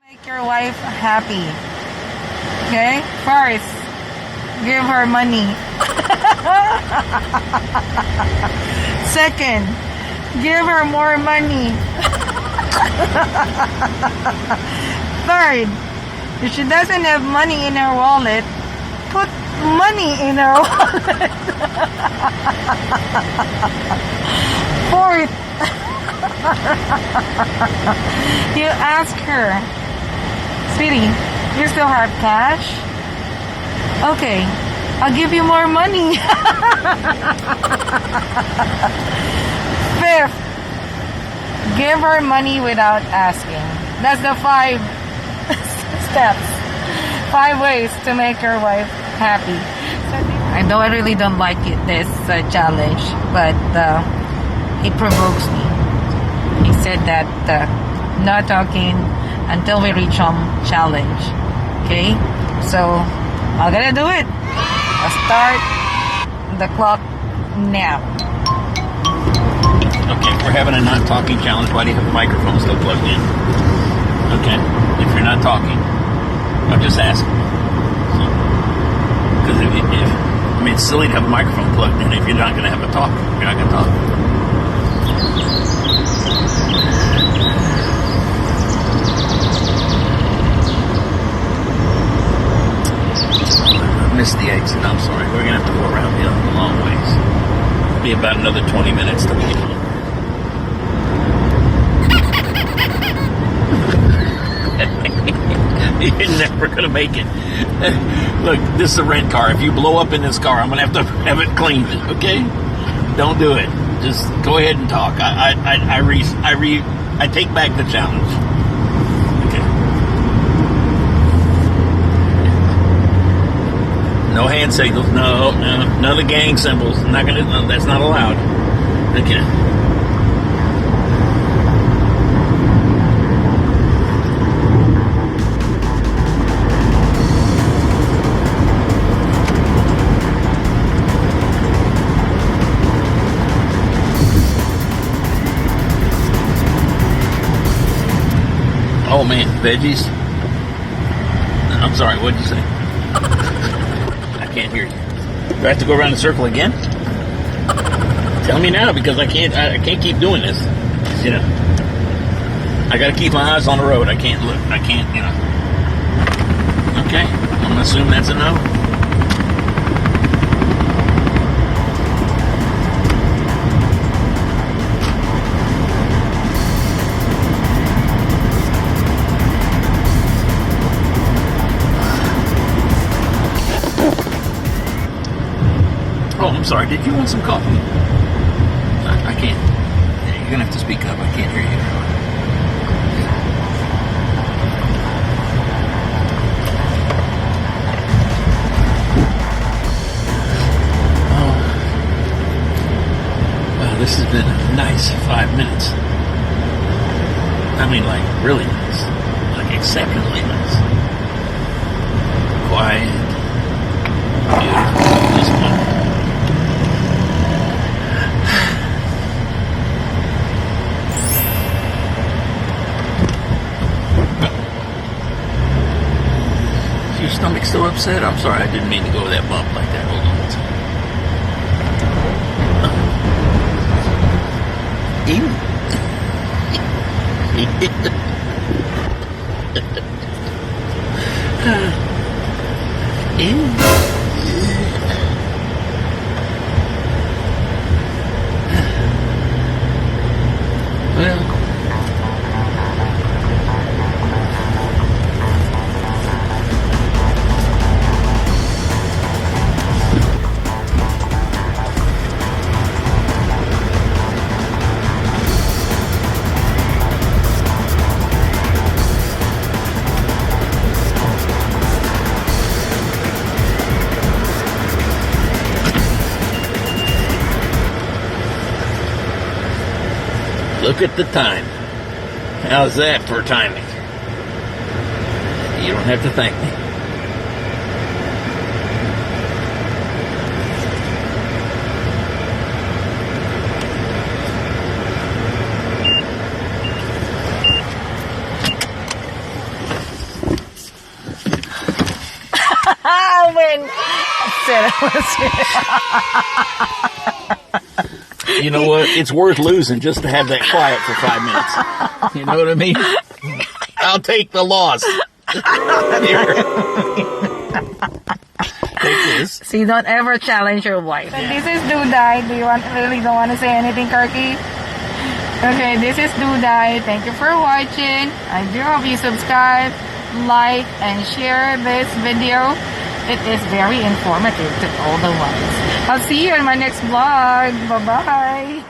Make your wife happy. Okay? First, give her money. Second, give her more money. Third, if she doesn't have money in her wallet, put money in her wallet. Fourth, you ask her, sweetie, you still have cash? Okay, I'll give you more money. Fifth, give her money without asking. That's the 5 steps. 5 ways to make your wife happy. I really don't like this challenge, but it provokes me. He said that not talking until we reach home challenge. Okay? So, I'm gonna do it. I'll start the clock now. Okay, we're having a not talking challenge. Why do you have a microphone still plugged in? Okay, if you're not talking, I'm just asking. Because it's silly to have a microphone plugged in if you're not going to have a talk. You're not going to talk. I missed the exit. I'm sorry. We're going to have to go around the long ways. It'll be about another 20 minutes till we get home. You're never going to make it. Look, this is a rent car. If you blow up in this car, I'm going to have it cleaned, okay? Don't do it. Just go ahead and talk. I take back the challenge. Okay. No hand signals. No, none of the gang symbols. That's not allowed. Okay. Oh man, veggies. I'm sorry, what'd you say? I can't hear you. Do I have to go around the circle again? Tell me now, because I can't keep doing this. You know, I got to keep my eyes on the road. I can't look. I can't. Okay, I'm gonna assume that's a no. Oh, I'm sorry. Did you want some coffee? I can't. You're going to have to speak up. I can't hear you. Oh. Well, this has been a nice 5 minutes. I mean, like, really nice. Like, exceptionally nice. Quiet. Beautiful. Just wonderful. Your stomach still upset? I'm sorry, I didn't mean to go with that bump like that. Hold on. Well, look at the time. How's that for timing? You don't have to thank me. said I was You know what? It's worth losing just to have that quiet for 5 minutes. You know what I mean? I'll take the loss. Here. Take this. See, don't ever challenge your wife. Yeah. This is Duday. Do you really don't want to say anything, Kirky? Okay, this is Duday. Thank you for watching. I do hope you subscribe, like, and share this video. It is very informative to all the wives. I'll see you in my next vlog. Bye-bye.